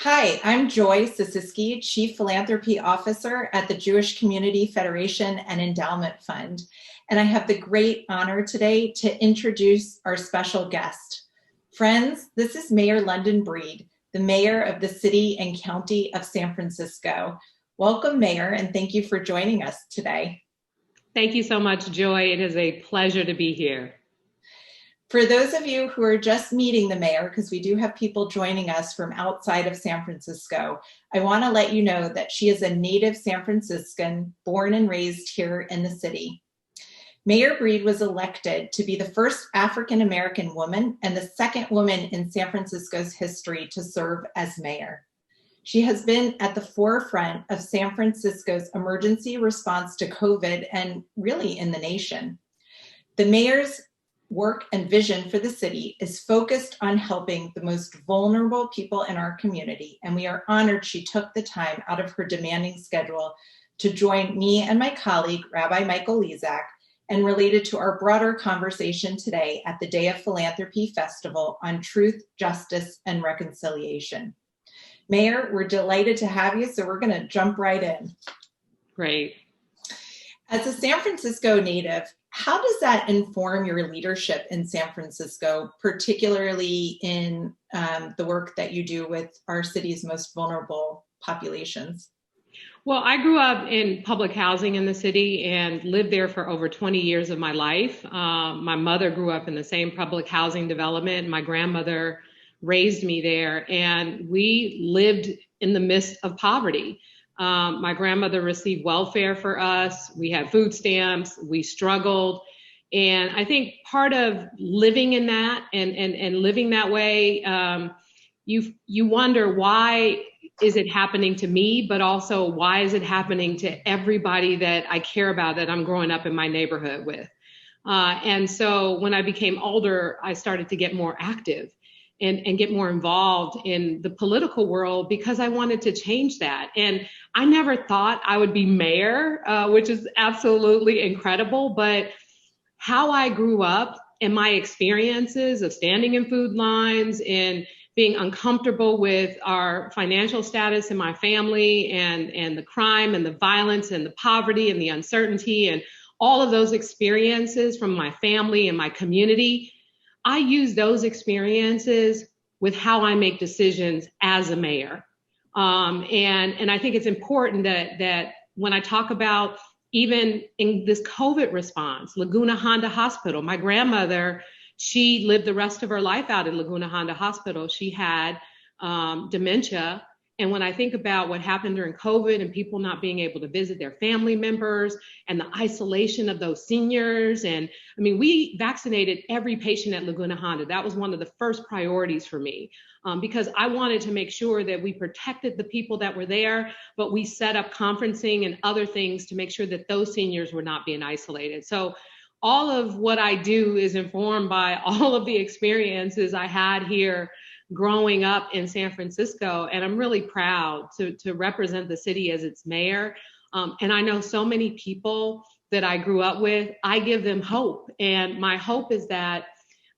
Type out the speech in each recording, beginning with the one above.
Hi, I'm Joy Sisisky, Chief Philanthropy Officer at the Jewish Community Federation and Endowment Fund. And I have the great honor today to introduce our special guest. Friends, this is Mayor London Breed, the mayor of the city and county of San Francisco. Welcome, Mayor, and thank you for joining us today. Thank you so much, Joy. It is a pleasure to be here. For those of you who are just meeting the mayor, because we do have people joining us from outside of San Francisco, I want to let you know that she is a native San Franciscan, born and raised here in the city. Mayor Breed was elected to be the first African-American woman and the second woman in San Francisco's history to serve as mayor. She has been at the forefront of San Francisco's emergency response to COVID and really in the nation. The mayor's work and vision for the city is focused on helping the most vulnerable people in our community, and we are honored she took the time out of her demanding schedule to join me and my colleague, Rabbi Michael Lezak, and related to our broader conversation today at the Day of Philanthropy Festival on Truth, Justice, and Reconciliation. Mayor, we're delighted to have you, so we're going to jump right in. Great. As a San Francisco native, how does that inform your leadership in San Francisco, particularly in the work that you do with our city's most vulnerable populations? Well, I grew up in public housing in the city and lived there for over 20 years of my life. My mother grew up in the same public housing development. My grandmother raised me there, and we lived in the midst of poverty. My grandmother received welfare for us. We had food stamps. We struggled. And I think part of living in that and living that way, you wonder, why is it happening to me? But also, why is it happening to everybody that I care about, that I'm growing up in my neighborhood with? And so when I became older, I started to get more active and get more involved in the political world because I wanted to change that. And I never thought I would be mayor, which is absolutely incredible. But how I grew up and my experiences of standing in food lines and being uncomfortable with our financial status in my family and the crime and the violence and the poverty and the uncertainty and all of those experiences from my family and my community, I use those experiences with how I make decisions as a mayor. And I think it's important that when I talk about, even in this COVID response, Laguna Honda Hospital, my grandmother, she lived the rest of her life out in Laguna Honda Hospital. She had dementia. And when I think about what happened during COVID and people not being able to visit their family members and the isolation of those seniors, and I mean, we vaccinated every patient at Laguna Honda. That was one of the first priorities for me because I wanted to make sure that we protected the people that were there, but we set up conferencing and other things to make sure that those seniors were not being isolated. So all of what I do is informed by all of the experiences I had here growing up in San Francisco, and I'm really proud to represent the city as its mayor. And I know so many people that I grew up with. I give them hope, and my hope is that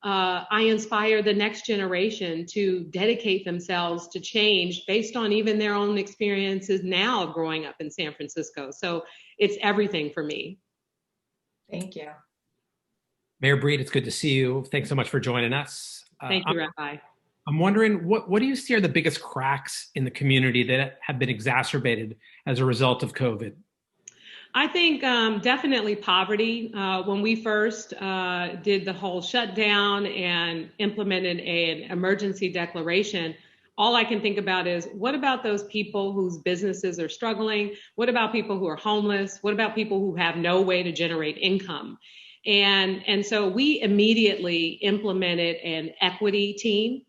I inspire the next generation to dedicate themselves to change based on even their own experiences now of growing up in San Francisco. So it's everything for me. Thank you. Mayor Breed, it's good to see you. Thanks so much for joining us. Thank you, Rabbi. I'm wondering, what do you see are the biggest cracks in the community that have been exacerbated as a result of COVID? I think definitely poverty. When we first did the whole shutdown and implemented an emergency declaration, all I can think about is, what about those people whose businesses are struggling? What about people who are homeless? What about people who have no way to generate income? And so we immediately implemented an equity team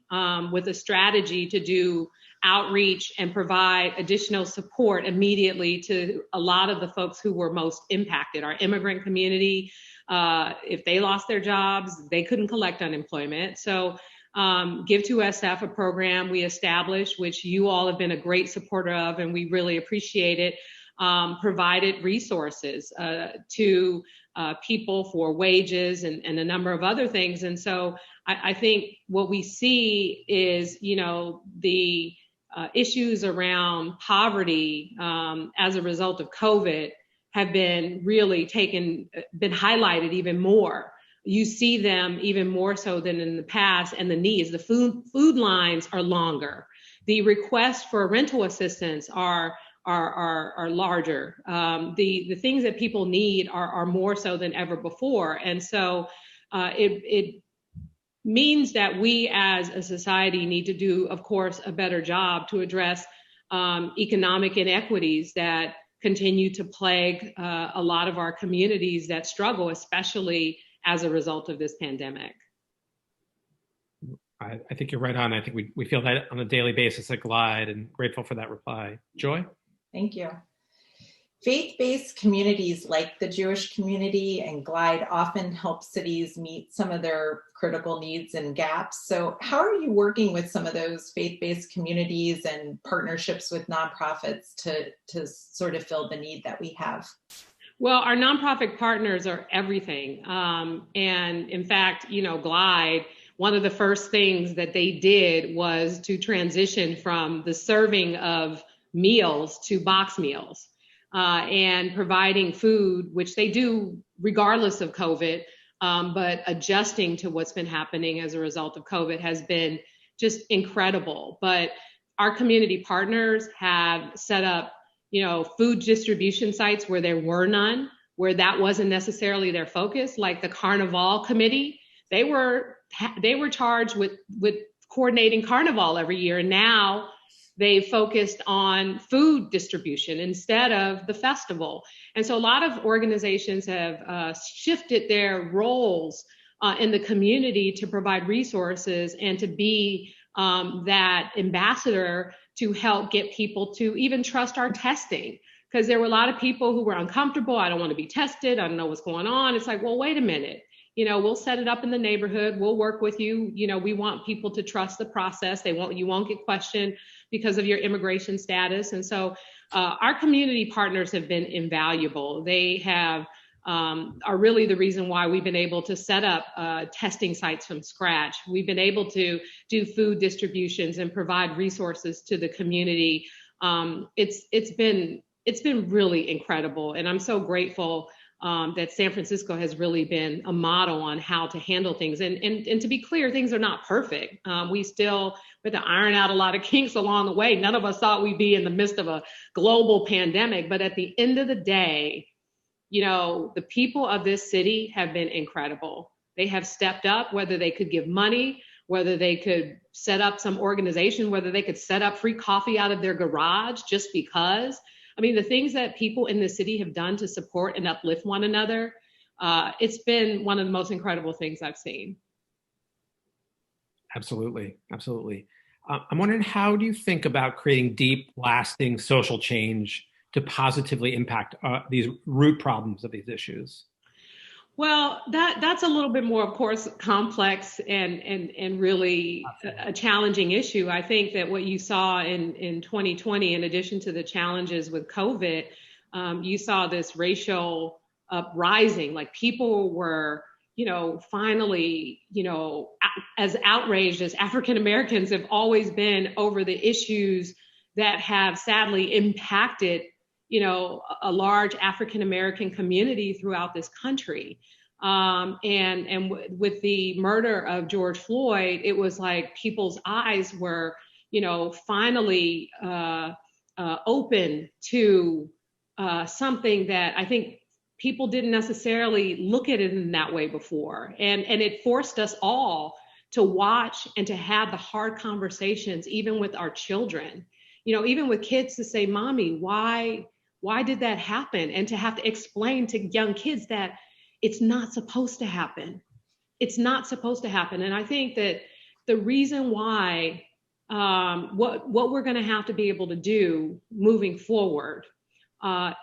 with a strategy to do outreach and provide additional support immediately to a lot of the folks who were most impacted. Our immigrant community, if they lost their jobs, they couldn't collect unemployment. So Give to SF, a program we established, which you all have been a great supporter of, and we really appreciate it, provided resources to people for wages and a number of other things. And so I think what we see is, the issues around poverty as a result of COVID have been really been highlighted even more. You see them even more so than in the past, and the needs, the food lines are longer. The requests for rental assistance are larger. The things that people need are more so than ever before. And so it means that we as a society need to do, of course, a better job to address economic inequities that continue to plague a lot of our communities that struggle, especially as a result of this pandemic. I think you're right on. I think we feel that on a daily basis at Glide, and grateful for that reply. Joy? Thank you. Faith-based communities like the Jewish community and Glide often help cities meet some of their critical needs and gaps. So how are you working with some of those faith-based communities and partnerships with nonprofits to sort of fill the need that we have? Well, our nonprofit partners are everything. And in fact, Glide, one of the first things that they did was to transition from the serving of meals to box meals. And providing food, which they do regardless of COVID, but adjusting to what's been happening as a result of COVID has been just incredible. But our community partners have set up, food distribution sites where there were none, where that wasn't necessarily their focus, like the Carnival Committee. They were charged with coordinating Carnival every year, and now they focused on food distribution instead of the festival. And so a lot of organizations have shifted their roles in the community to provide resources and to be that ambassador to help get people to even trust our testing. Because there were a lot of people who were uncomfortable. I don't want to be tested. I don't know what's going on. It's like, well, wait a minute. We'll set it up in the neighborhood. We'll work with you. We want people to trust the process. You won't get questioned because of your immigration status. And so our community partners have been invaluable. They are really the reason why we've been able to set up testing sites from scratch. We've been able to do food distributions and provide resources to the community. It's been really incredible. And I'm so grateful that San Francisco has really been a model on how to handle things. And to be clear, things are not perfect. We still had to iron out a lot of kinks along the way. None of us thought we'd be in the midst of a global pandemic. But at the end of the day, the people of this city have been incredible. They have stepped up, whether they could give money, whether they could set up some organization, whether they could set up free coffee out of their garage just because. I mean, the things that people in the city have done to support and uplift one another, it's been one of the most incredible things I've seen. Absolutely. Absolutely. I'm wondering, how do you think about creating deep, lasting social change to positively impact these root problems of these issues? Well, that's a little bit more, of course, complex and really a challenging issue. I think that what you saw in 2020, in addition to the challenges with COVID, you saw this racial uprising. Like people were, finally, as outraged as African Americans have always been over the issues that have sadly impacted a large African American community throughout this country. And with the murder of George Floyd, it was like people's eyes were, finally open to something that I think people didn't necessarily look at it in that way before. And it forced us all to watch and to have the hard conversations, even with our children, even with kids, to say, Mommy, why did that happen? And to have to explain to young kids that it's not supposed to happen. It's not supposed to happen. And I think that the reason why, what we're going to have to be able to do moving forward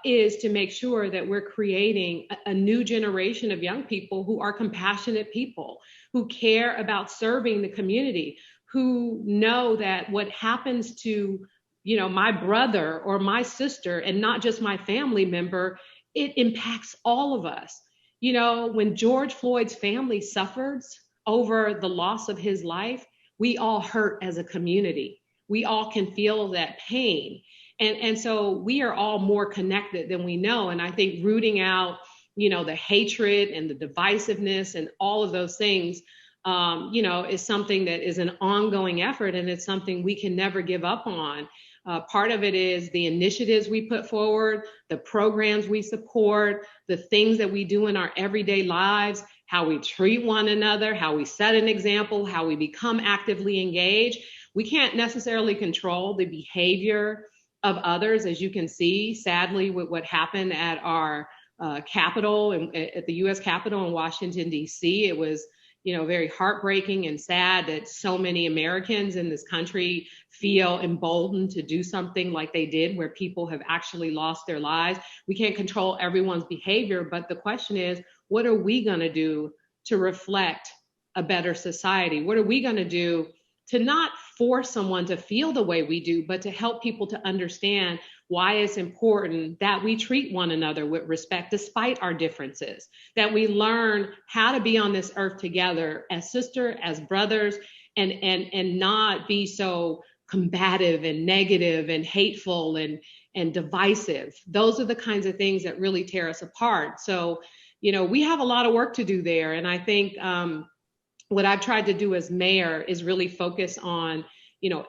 is to make sure that we're creating a new generation of young people who are compassionate people, who care about serving the community, who know that what happens to my brother or my sister, and not just my family member, it impacts all of us. When George Floyd's family suffered over the loss of his life, we all hurt as a community. we all can feel that pain. And so we are all more connected than we know. And I think rooting out, the hatred and the divisiveness and all of those things, is something that is an ongoing effort, and it's something we can never give up on. Part of it is the initiatives we put forward, the programs we support, the things that we do in our everyday lives, how we treat one another, how we set an example, how we become actively engaged. We can't necessarily control the behavior of others, as you can see, sadly, with what happened at our Capitol, at the U.S. Capitol in Washington, D.C. It was, very heartbreaking and sad that so many Americans in this country feel emboldened to do something like they did, where people have actually lost their lives. We can't control everyone's behavior, but the question is, what are we going to do to reflect a better society? What are we going to do to not force someone to feel the way we do, but to help people to understand why it's important that we treat one another with respect despite our differences, that we learn how to be on this earth together as sisters, as brothers, and not be so combative and negative and hateful and divisive. Those are the kinds of things that really tear us apart. So, we have a lot of work to do there. And I think what I've tried to do as mayor is really focus on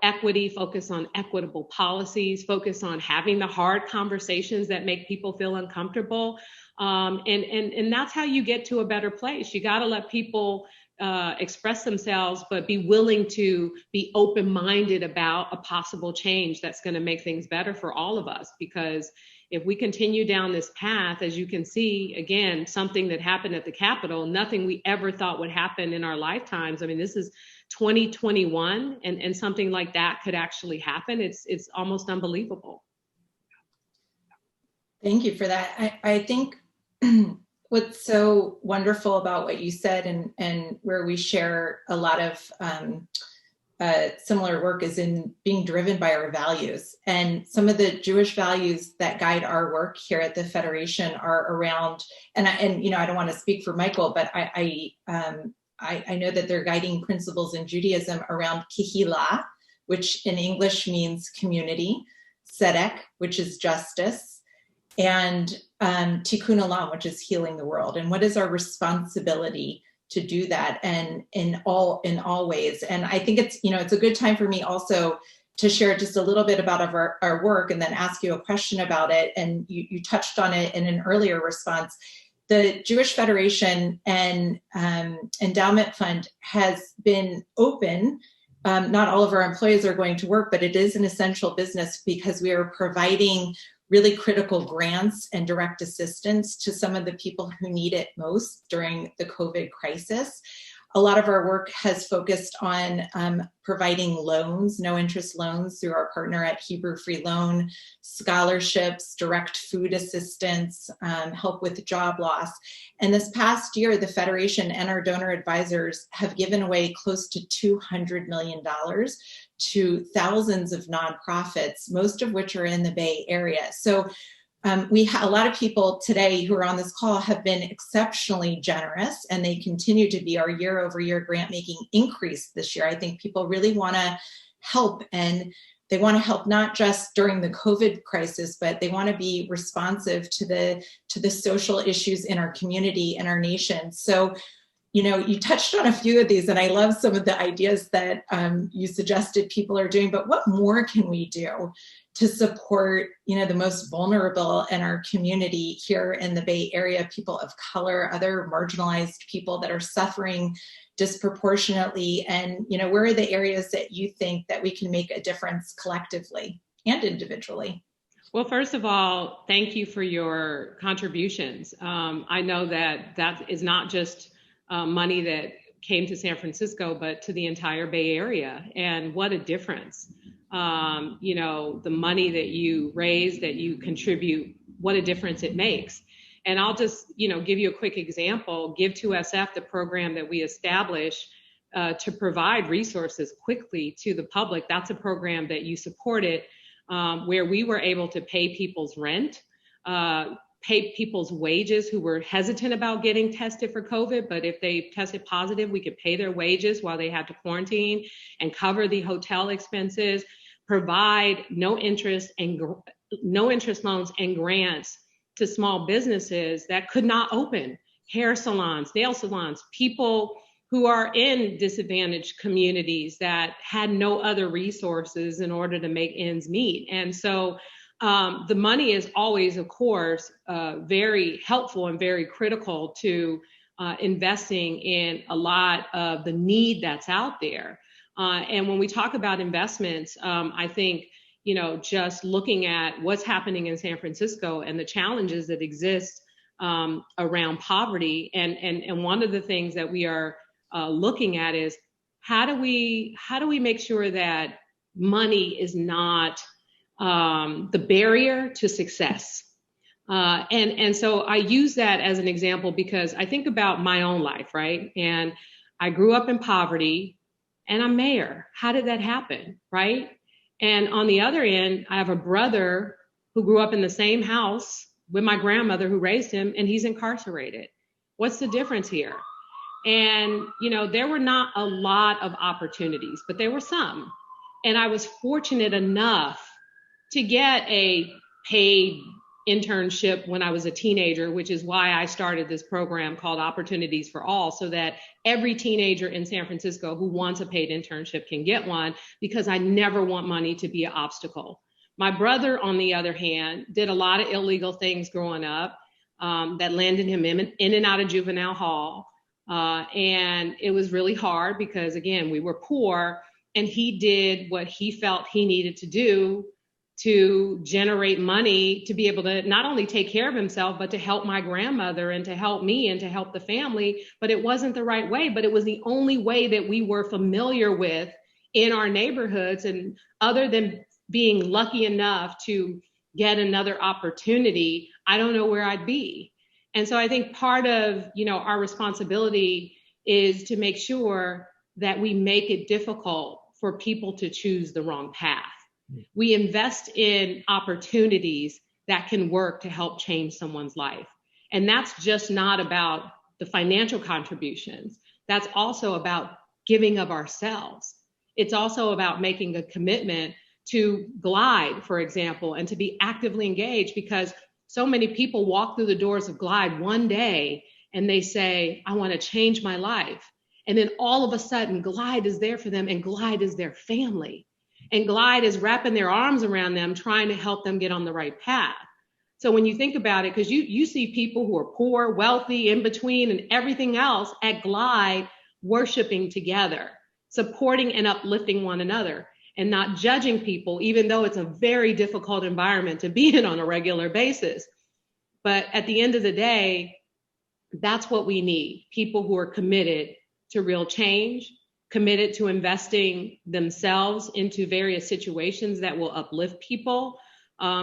equity, focus on equitable policies, focus on having the hard conversations that make people feel uncomfortable. And that's how you get to a better place. You got to let people express themselves, but be willing to be open-minded about a possible change that's going to make things better for all of us. Because if we continue down this path, as you can see, again, something that happened at the Capitol, nothing we ever thought would happen in our lifetimes. I mean, this is 2021, and something like that could actually happen. It's almost unbelievable. Thank you for that. I think what's so wonderful about what you said, and where we share a lot of similar work, is in being driven by our values. And some of the Jewish values that guide our work here at the Federation are around, and I don't want to speak for Michael, but I know that they're guiding principles in Judaism around kihila, which in English means community, tzedek, which is justice, and tikkun olam, which is healing the world. And what is our responsibility to do that, and in all ways? And I think it's a good time for me also to share just a little bit about our work, and then ask you a question about it. And you touched on it in an earlier response. The Jewish Federation and Endowment Fund has been open. Not all of our employees are going to work, but it is an essential business because we are providing really critical grants and direct assistance to some of the people who need it most during the COVID crisis. A lot of our work has focused on providing loans, no interest loans, through our partner at Hebrew Free Loan, scholarships, direct food assistance, help with job loss. And this past year, the Federation and our donor advisors have given away close to $200 million to thousands of nonprofits, most of which are in the Bay Area. So a lot of people today who are on this call have been exceptionally generous, and they continue to be. Our year-over-year grant making increase this year. I think people really want to help, and they want to help not just during the COVID crisis, but they want to be responsive to the social issues in our community and our nation. So, you touched on a few of these, and I love some of the ideas that you suggested people are doing, but what more can we do to support, the most vulnerable in our community here in the Bay Area, people of color, other marginalized people that are suffering disproportionately? And, where are the areas that you think that we can make a difference collectively and individually? Well, first of all, thank you for your contributions. I know that is not just money that came to San Francisco, but to the entire Bay Area. And what a difference. The money that you raise, that you contribute, what a difference it makes. And I'll just, give you a quick example. Give to SF, the program that we established to provide resources quickly to the public. That's a program that you supported, where we were able to pay people's rent, pay people's wages who were hesitant about getting tested for COVID, but if they tested positive, we could pay their wages while they had to quarantine and cover the hotel expenses. provide no interest loans and grants to small businesses that could not open, hair salons, nail salons, people who are in disadvantaged communities that had no other resources in order to make ends meet. And so the money is always, of course, very helpful and very critical to investing in a lot of the need that's out there. And when we talk about investments, I think, just looking at what's happening in San Francisco and the challenges that exist around poverty. And one of the things that we are looking at is how do we make sure that money is not the barrier to success? And so I use that as an example because I think about my own life, right? And I grew up in poverty and I'm mayor. How did that happen, right? And on the other end, I have a brother who grew up in the same house with my grandmother who raised him, and he's incarcerated. What's the difference here? And, there were not a lot of opportunities, but there were some. And I was fortunate enough to get a paid internship when I was a teenager, which is why I started this program called Opportunities for All, so that every teenager in San Francisco who wants a paid internship can get one, because I never want money to be an obstacle. My brother, on the other hand, did a lot of illegal things growing up that landed him in and out of juvenile hall. And it was really hard because, again, we were poor, and he did what he felt he needed to do to generate money to be able to not only take care of himself, but to help my grandmother and to help me and to help the family. But it wasn't the right way, but it was the only way that we were familiar with in our neighborhoods. And other than being lucky enough to get another opportunity, I don't know where I'd be. And so I think part of, our responsibility is to make sure that we make it difficult for people to choose the wrong path. We invest in opportunities that can work to help change someone's life. And that's just not about the financial contributions. That's also about giving of ourselves. It's also about making a commitment to Glide, for example, and to be actively engaged, because so many people walk through the doors of Glide one day and they say, I want to change my life. And then all of a sudden, Glide is there for them, and Glide is their family. And Glide is wrapping their arms around them, trying to help them get on the right path. So when you think about it, because you see people who are poor, wealthy, in between, and everything else at Glide, worshiping together, supporting and uplifting one another, and not judging people, even though it's a very difficult environment to be in on a regular basis. But at the end of the day, that's what we need. People who are committed to real change, committed to investing themselves into various situations that will uplift people,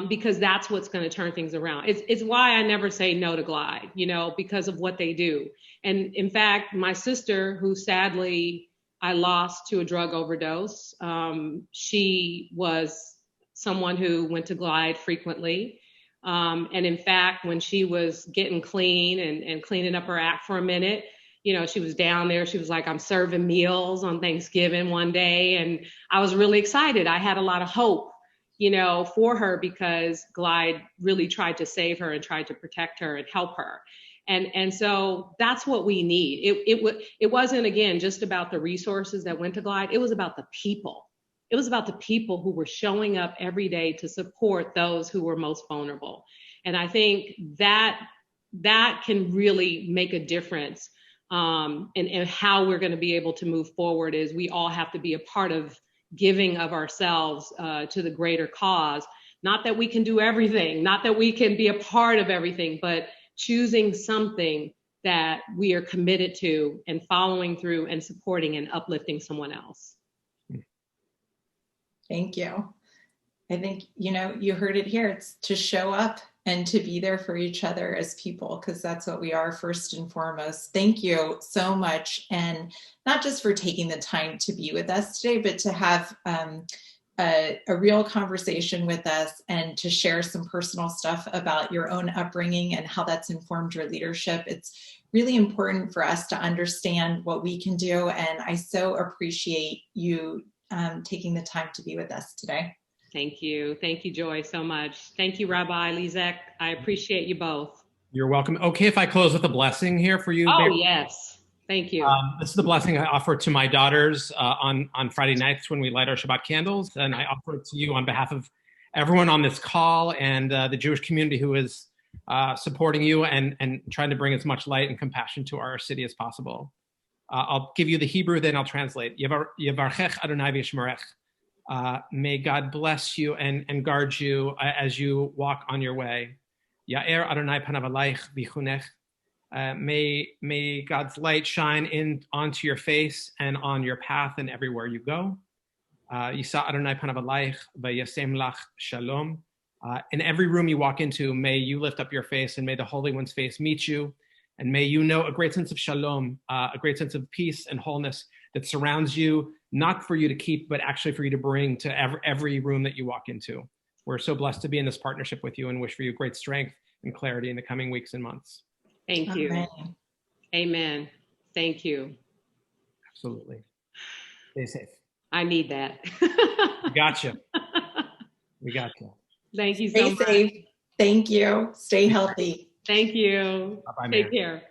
because that's what's going to turn things around. It's why I never say no to Glide, because of what they do. And in fact, my sister, who sadly I lost to a drug overdose, she was someone who went to Glide frequently. And in fact, when she was getting clean and cleaning up her act for a minute, she was down there. She was like, I'm serving meals on Thanksgiving one day. And I was really excited. I had a lot of hope, for her, because Glide really tried to save her and tried to protect her and help her. And so that's what we need. It wasn't, again, just about the resources that went to Glide. It was about the people. It was about the people who were showing up every day to support those who were most vulnerable. And I think that can really make a difference. And how we're going to be able to move forward is we all have to be a part of giving of ourselves to the greater cause. Not that we can do everything, not that we can be a part of everything, but choosing something that we are committed to and following through and supporting and uplifting someone else. Thank you. I think, you heard it here. It's to show up and to be there for each other as people, because that's what we are first and foremost. Thank you so much. And not just for taking the time to be with us today, but to have a real conversation with us and to share some personal stuff about your own upbringing and how that's informed your leadership. It's really important for us to understand what we can do. And I so appreciate you taking the time to be with us today. Thank you. Thank you, Joy, so much. Thank you, Rabbi Lizek. I appreciate you both. You're welcome. Okay, if I close with a blessing here for you. Oh, Mary? yes. Thank you. This is the blessing I offer to my daughters on Friday nights when we light our Shabbat candles. And I offer it to you on behalf of everyone on this call and the Jewish community who is supporting you and trying to bring as much light and compassion to our city as possible. I'll give you the Hebrew, then I'll translate. Yevarchech Adonai v'yishmerech. May God bless you and guard you as you walk on your way. Ya'er Adonai panav alayich v'chunech. May God's light shine onto your face and on your path and everywhere you go. Yisa Adonai panav alayich v'yasem lach shalom. In every room you walk into, may you lift up your face and may the Holy One's face meet you. And may you know a great sense of shalom, a great sense of peace and wholeness that surrounds you, not for you to keep, but actually for you to bring to every room that you walk into. We're so blessed to be in this partnership with you and wish for you great strength and clarity in the coming weeks and months. Thank you. Amen. Amen. Thank you. Absolutely. Stay safe. I need that. We got you. We got you. Thank you so much. Stay safe. Thank you. Stay healthy. Thank you. Bye-bye, Take Mary. care.